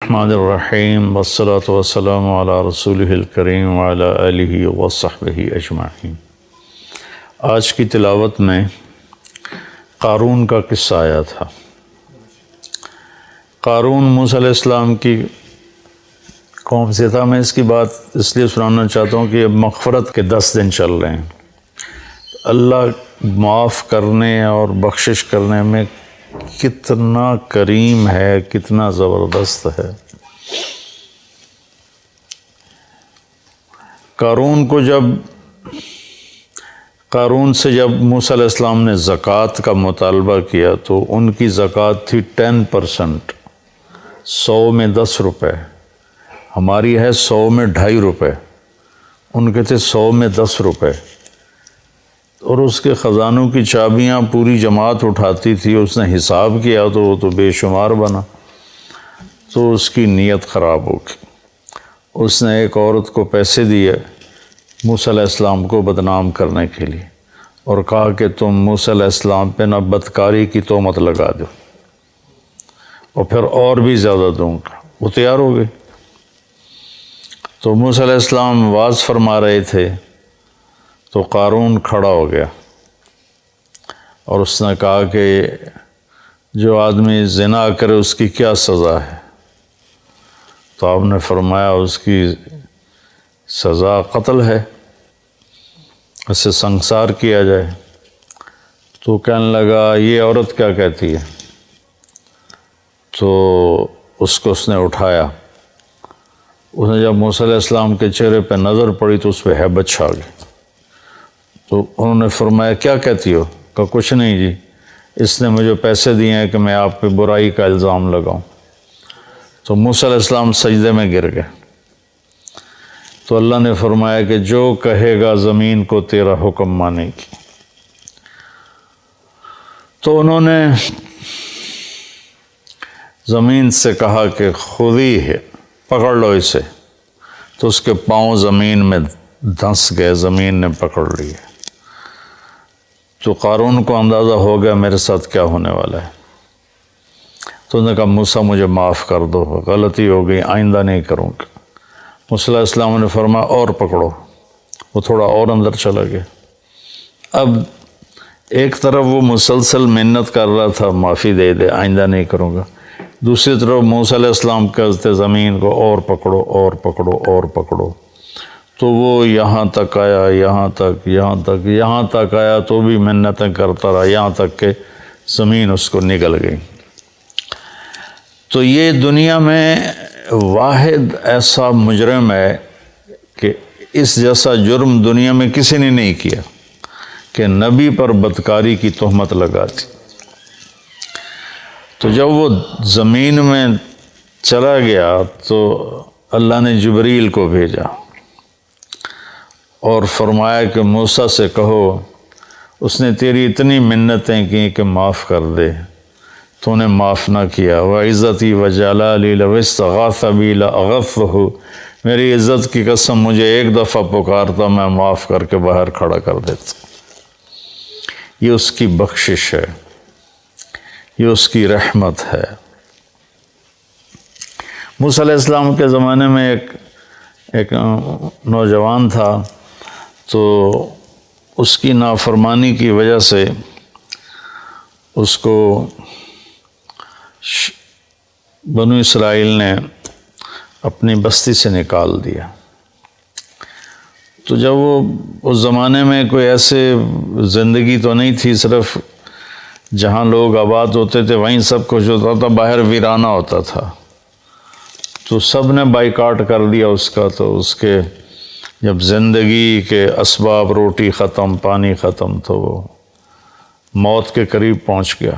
الرحمن الرحیم والصلاة والسلام علی رسولہ الکریم وعلی آلہ وصحبہ اجمعین۔ آج کی تلاوت میں قارون کا قصہ آیا تھا۔ قارون موسیٰ علیہ السلام کی قوم سے تھا۔ میں اس کی بات اس لیے سنانا چاہتا ہوں کہ اب مغفرت کے 10 دن چل رہے ہیں۔ اللہ معاف کرنے اور بخشش کرنے میں کتنا کریم ہے، کتنا زبردست ہے۔ قارون سے جب موسیٰ علیہ السلام نے زکوٰۃ کا مطالبہ کیا تو ان کی زکوٰۃ تھی 10%، 100 میں 10 روپے۔ ہماری ہے 100 میں 2.5 روپے، ان کے تھے 100 میں 10 روپے۔ اور اس کے خزانوں کی چابیاں پوری جماعت اٹھاتی تھی۔ اس نے حساب کیا تو وہ تو بے شمار بنا، تو اس کی نیت خراب ہو گئی۔ اس نے ایک عورت کو پیسے دیے موسیٰ علیہ السلام کو بدنام کرنے کے لیے، اور کہا کہ تم موسیٰ علیہ السلام پہ نہ بدکاری کی تہمت لگا دو، اور پھر اور بھی زیادہ دوں گا۔ وہ تیار ہو گئے۔ تو موسیٰ علیہ السلام واعظ فرما رہے تھے تو قارون کھڑا ہو گیا، اور اس نے کہا کہ جو آدمی زنا کرے اس کی کیا سزا ہے؟ تو آپ نے فرمایا اس کی سزا قتل ہے، اسے سنسار کیا جائے۔ تو کہنے لگا یہ عورت کیا کہتی ہے؟ تو اس نے اٹھایا۔ اس نے جب موسیٰ علیہ السلام کے چہرے پہ نظر پڑی تو اس پہ ہیبت چھا گئی۔ تو انہوں نے فرمایا کیا کہتی ہو؟ کہا کچھ نہیں جی، اس نے مجھے پیسے دیے ہیں کہ میں آپ پہ برائی کا الزام لگاؤں۔ تو موسیٰ علیہ السلام سجدے میں گر گئے۔ تو اللہ نے فرمایا کہ جو کہے گا زمین کو تیرا حکم مانے گی۔ تو انہوں نے زمین سے کہا کہ خودی ہے، پکڑ لو اسے۔ تو اس کے پاؤں زمین میں دھنس گئے، زمین نے پکڑ لیے۔ تو قارون کو اندازہ ہو گیا میرے ساتھ کیا ہونے والا ہے۔ تو انہوں نے کہا موسیٰ مجھے معاف کر دو، غلطی ہو گئی، آئندہ نہیں کروں گا۔ موسیٰ علیہ السلام نے فرمایا اور پکڑو۔ وہ تھوڑا اور اندر چلا گیا۔ اب ایک طرف وہ مسلسل منت کر رہا تھا معافی دے دے، آئندہ نہیں کروں گا، دوسری طرف موسیٰ علیہ السلام کہتے زمین کو اور پکڑو اور پکڑو اور پکڑو۔ تو وہ یہاں تک آیا، یہاں تک آیا تو بھی منتیں کرتا رہا، یہاں تک کہ زمین اس کو نگل گئی۔ تو یہ دنیا میں واحد ایسا مجرم ہے کہ اس جیسا جرم دنیا میں کسی نے نہیں کیا کہ نبی پر بدکاری کی تہمت لگا دی۔ تو جب وہ زمین میں چلا گیا تو اللہ نے جبریل کو بھیجا اور فرمایا کہ موسیٰ سے کہو اس نے تیری اتنی منتیں کی کہ معاف کر دے، تو نے معاف نہ کیا۔ وَعِزَّتِي وَجَلَالِي لَوِ اسْتَغَاثَ بِي لَأَغَثْتُهُ، میری عزت کی قسم مجھے ایک دفعہ پکارتا میں معاف کر کے باہر کھڑا کر دیتا۔ یہ اس کی بخشش ہے، یہ اس کی رحمت ہے۔ موسیٰ علیہ السلام کے زمانے میں ایک نوجوان تھا، تو اس کی نافرمانی کی وجہ سے اس کو بنو اسرائیل نے اپنی بستی سے نکال دیا۔ تو جب وہ اس زمانے میں کوئی ایسے زندگی تو نہیں تھی، صرف جہاں لوگ آباد ہوتے تھے وہیں سب کچھ ہوتا تھا، باہر ویرانہ ہوتا تھا۔ تو سب نے بائیکاٹ کر دیا اس کا۔ تو اس کے جب زندگی کے اسباب، روٹی ختم، پانی ختم، تو وہ موت کے قریب پہنچ گیا۔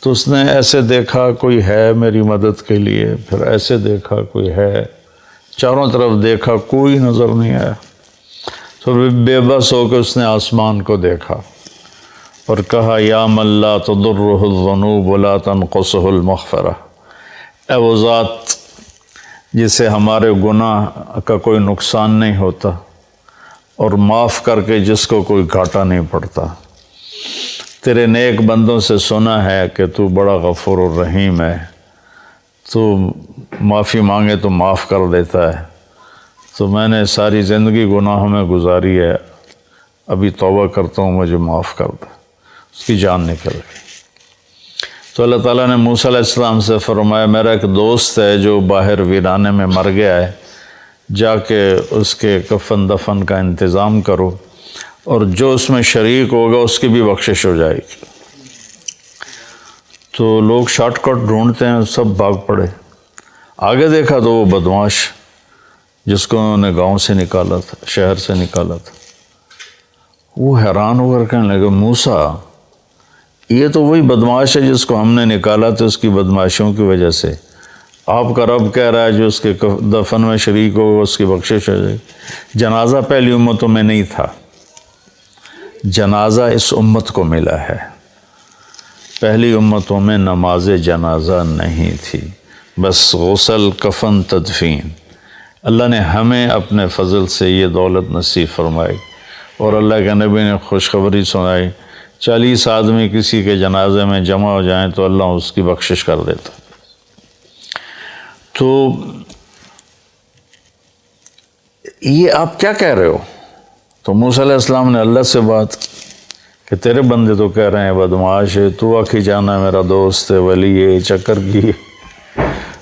تو اس نے ایسے دیکھا کوئی ہے میری مدد کے لیے، پھر ایسے دیکھا کوئی ہے، چاروں طرف دیکھا کوئی نظر نہیں آیا۔ تو بے بس ہو کے اس نے آسمان کو دیکھا اور کہا یا من لا تضرہ الذنوب ولا تنقصہ المغفرہ، اے وہ ذات جسے ہمارے گناہ کا کوئی نقصان نہیں ہوتا اور معاف کر کے جس کو کوئی گھاٹا نہیں پڑتا، تیرے نیک بندوں سے سنا ہے کہ تو بڑا غفور الرحیم ہے، تو معافی مانگے تو معاف کر دیتا ہے، تو میں نے ساری زندگی گناہوں میں گزاری ہے، ابھی توبہ کرتا ہوں، مجھے معاف کر دے۔ اس کی جان نکل گئی۔ تو اللہ تعالیٰ نے موسیٰ علیہ السلام سے فرمایا میرا ایک دوست ہے جو باہر ویرانے میں مر گیا ہے، جا کے اس کے کفن دفن کا انتظام کرو، اور جو اس میں شریک ہوگا اس کی بھی بخشش ہو جائے گی۔ تو لوگ شارٹ کٹ ڈھونڈتے ہیں، سب بھاگ پڑے۔ آگے دیکھا تو وہ بدمعاش جس کو انہوں نے گاؤں سے نکالا تھا، شہر سے نکالا تھا، وہ حیران ہو کر کہنے لگا موسیٰ یہ تو وہی بدمعاش ہے جس کو ہم نے نکالا تھا اس کی بدمعاشیوں کی وجہ سے، آپ کا رب کہہ رہا ہے جو اس کے دفن میں شریک ہوگا اس کی بخشش ہو جائے گی۔ جنازہ پہلی امتوں میں نہیں تھا، جنازہ اس امت کو ملا ہے، پہلی امتوں میں نماز جنازہ نہیں تھی، بس غسل، کفن، تدفین۔ اللہ نے ہمیں اپنے فضل سے یہ دولت نصیب فرمائی، اور اللہ کے نبی نے خوشخبری سنائی 40 آدمی کسی کے جنازے میں جمع ہو جائیں تو اللہ اس کی بخشش کر دیتا۔ تو یہ آپ کیا کہہ رہے ہو؟ تو موسیٰ علیہ السلام نے اللہ سے بات کہ تیرے بندے تو کہہ رہے ہیں بدمعاش ہے، تو آکھی جانا میرا دوست ہے، ولی ہے، چکر کی۔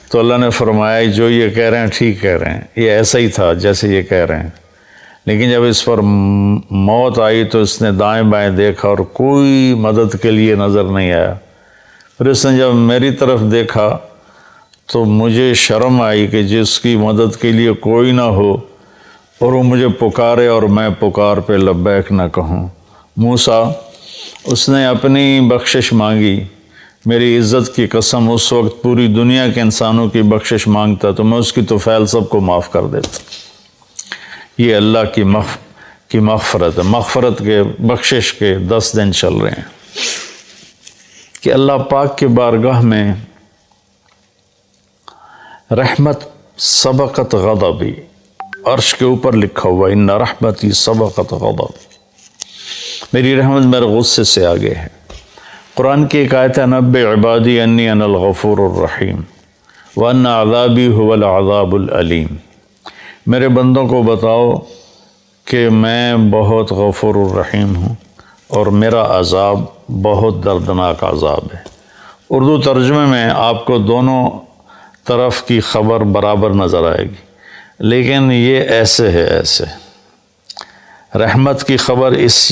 تو اللہ نے فرمایا جو یہ کہہ رہے ہیں ٹھیک کہہ رہے ہیں، یہ ایسا ہی تھا جیسے یہ کہہ رہے ہیں، لیکن جب اس پر موت آئی تو اس نے دائیں بائیں دیکھا اور کوئی مدد کے لیے نظر نہیں آیا۔ پھر اس نے جب میری طرف دیکھا تو مجھے شرم آئی کہ جس کی مدد کے لیے کوئی نہ ہو اور وہ مجھے پکارے اور میں پکار پہ لبیک نہ کہوں۔ موسیٰ اس نے اپنی بخشش مانگی، میری عزت کی قسم اس وقت پوری دنیا کے انسانوں کی بخشش مانگتا تو میں اس کی طفیل سب کو معاف کر دیتا۔ یہ اللہ کی مغفرت ہے، مغفرت کے بخشش کے 10 دن چل رہے ہیں کہ اللہ پاک کی بارگاہ میں رحمت سبقت غضبی، عرش کے اوپر لکھا ہوا ان رحمتی سبقت غضب، میری رحمت میرے غصے سے آگے ہے۔ قرآن کی ایک آیت ہے نبئ عبادی انی انا الغفور الرحیم وان عذابی هو العذاب العلیم، میرے بندوں کو بتاؤ کہ میں بہت غفور الرحیم ہوں اور میرا عذاب بہت دردناک عذاب ہے۔ اردو ترجمے میں آپ کو دونوں طرف کی خبر برابر نظر آئے گی، لیکن یہ ایسے ہے، ایسے رحمت کی خبر اس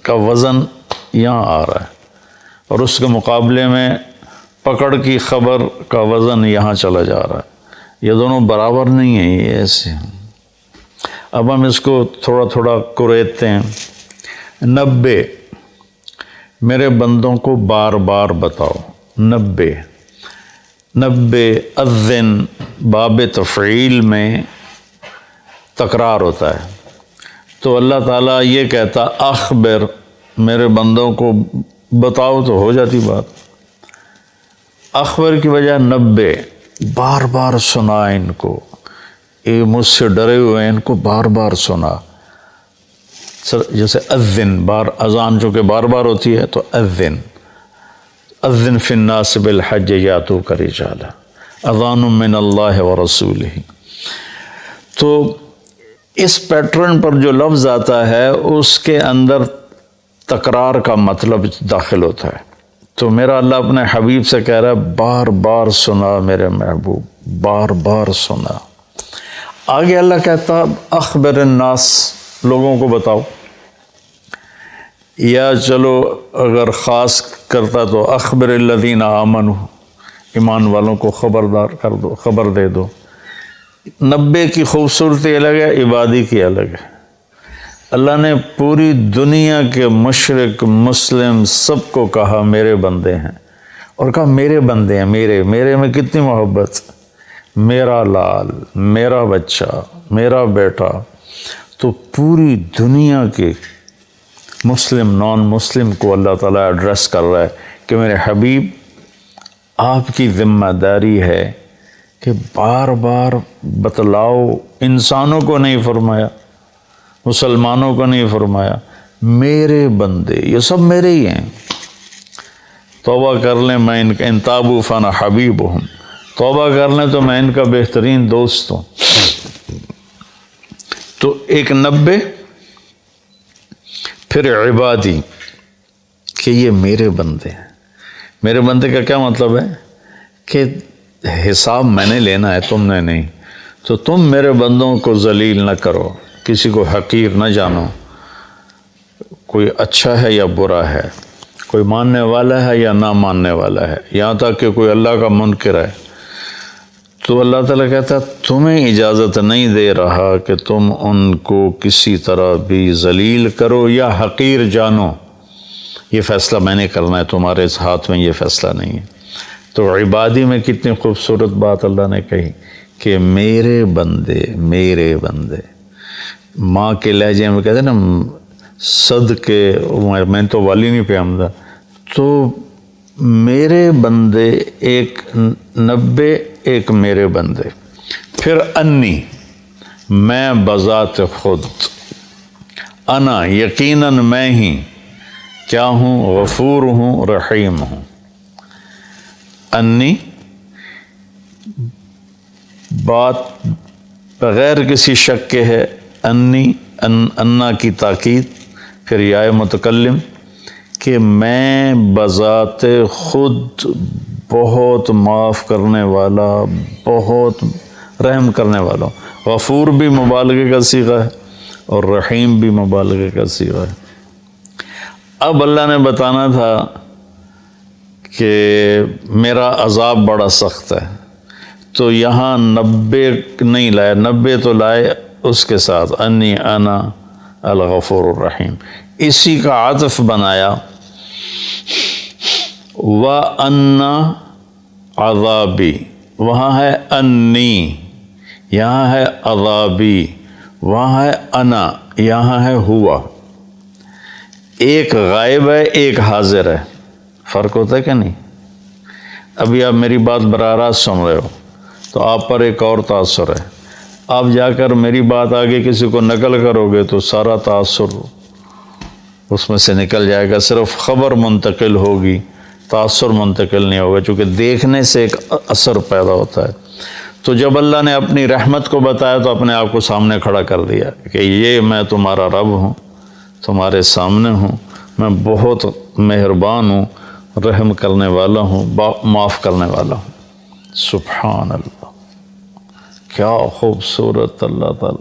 کا وزن یہاں آ رہا ہے اور اس کے مقابلے میں پکڑ کی خبر کا وزن یہاں چلا جا رہا ہے، یہ دونوں برابر نہیں ہیں، یہ ایسے ہیں۔ اب ہم اس کو تھوڑا تھوڑا کریدتے ہیں۔ 90 میرے بندوں کو بار بار بتاؤ، 90 اذن باب تفعیل میں تکرار ہوتا ہے، تو اللہ تعالیٰ یہ کہتا اخبر میرے بندوں کو بتاؤ تو ہو جاتی بات، اخبر کی وجہ 90 بار بار سنا ان کو، یہ مجھ سے ڈرے ہوئے ہیں ان کو بار بار سنا۔ جیسے اذن بار اذان جو کہ بار بار ہوتی ہے تو اذن فی الناس بالحج یاتوک رجالا اذان من اللہ ورسولہ۔ تو اس پیٹرن پر جو لفظ آتا ہے اس کے اندر تکرار کا مطلب داخل ہوتا ہے، تو میرا اللہ اپنے حبیب سے کہہ رہا ہے بار بار سنا میرے محبوب، بار بار سنا۔ آگے اللہ کہتا اخبر الناس لوگوں کو بتاؤ، یا چلو اگر خاص کرتا تو اخبر الذین آمنوا ایمان والوں کو خبردار کر دو، خبر دے دو۔ 90 کی خوبصورتی الگ ہے، عبادی کی الگ ہے۔ اللہ نے پوری دنیا کے مشرق مسلم سب کو کہا میرے بندے ہیں، اور کہا میرے بندے ہیں، میرے میں کتنی محبت، میرا لال، میرا بچہ، میرا بیٹا۔ تو پوری دنیا کے مسلم نان مسلم کو اللہ تعالیٰ ایڈریس کر رہا ہے کہ میرے حبیب آپ کی ذمہ داری ہے کہ بار بار بتلاؤ، انسانوں کو نہیں فرمایا، مسلمانوں کو نہیں فرمایا، میرے بندے یہ سب میرے ہی ہیں، توبہ کر لیں، میں ان تابوا فانا حبیبہم، توبہ کر لیں تو میں ان کا بہترین دوست ہوں۔ تو ایک 90، پھر عبادی، کہ یہ میرے بندے ہیں۔ میرے بندے کا کیا مطلب ہے کہ حساب میں نے لینا ہے، تم نے نہیں، تو تم میرے بندوں کو ذلیل نہ کرو، کسی کو حقیر نہ جانو، کوئی اچھا ہے یا برا ہے، کوئی ماننے والا ہے یا نہ ماننے والا ہے، یہاں تک کہ کوئی اللہ کا منکر ہے، تو اللہ تعالیٰ کہتا ہے تمہیں اجازت نہیں دے رہا کہ تم ان کو کسی طرح بھی ذلیل کرو یا حقیر جانو، یہ فیصلہ میں نے کرنا ہے، تمہارے اس ہاتھ میں یہ فیصلہ نہیں ہے۔ تو عبادی میں کتنی خوبصورت بات اللہ نے کہی کہ میرے بندے، میرے بندے۔ ماں کے لہجے میں کہتے ہیں نا صدقے، میں تو والی نہیں پہ آمدہ، تو میرے بندے ایک 90، ایک میرے بندے، پھر انی، میں بذات خود، انا یقیناً میں ہی کیا ہوں، غفور ہوں، رحیم ہوں۔ انی بات بغیر کسی شک کے ہے، انی، انا کی تاکید، پھر یا متکلم، کہ میں بذات خود بہت معاف کرنے والا، بہت رحم کرنے والا ہوں۔ غفور بھی مبالغے کا صیغہ ہے اور رحیم بھی مبالغے کا صیغہ ہے۔ اب اللہ نے بتانا تھا کہ میرا عذاب بڑا سخت ہے، تو یہاں 90 نہیں لائے، 90 تو لائے اس کے ساتھ انی انا الغفور الرحیم، اسی کا عطف بنایا وَأَنَّ عَذَابِي، وہاں ہے انی، یہاں ہے عذابی، وہاں ہے انا، یہاں ہے ہوا۔ ایک غائب ہے، ایک حاضر ہے، فرق ہوتا ہے کہ نہیں؟ ابھی آپ میری بات براہ راست سن رہے ہو تو آپ پر ایک اور تاثر ہے، آپ جا کر میری بات آگے کسی کو نقل کرو گے تو سارا تاثر اس میں سے نکل جائے گا، صرف خبر منتقل ہوگی، تاثر منتقل نہیں ہوگا، چونکہ دیکھنے سے ایک اثر پیدا ہوتا ہے۔ تو جب اللہ نے اپنی رحمت کو بتایا تو اپنے آپ کو سامنے کھڑا کر دیا کہ یہ میں تمہارا رب ہوں، تمہارے سامنے ہوں، میں بہت مہربان ہوں، رحم کرنے والا ہوں، معاف کرنے والا ہوں۔ سبحان اللہ، کیا خوبصورت اللہ تعالیٰ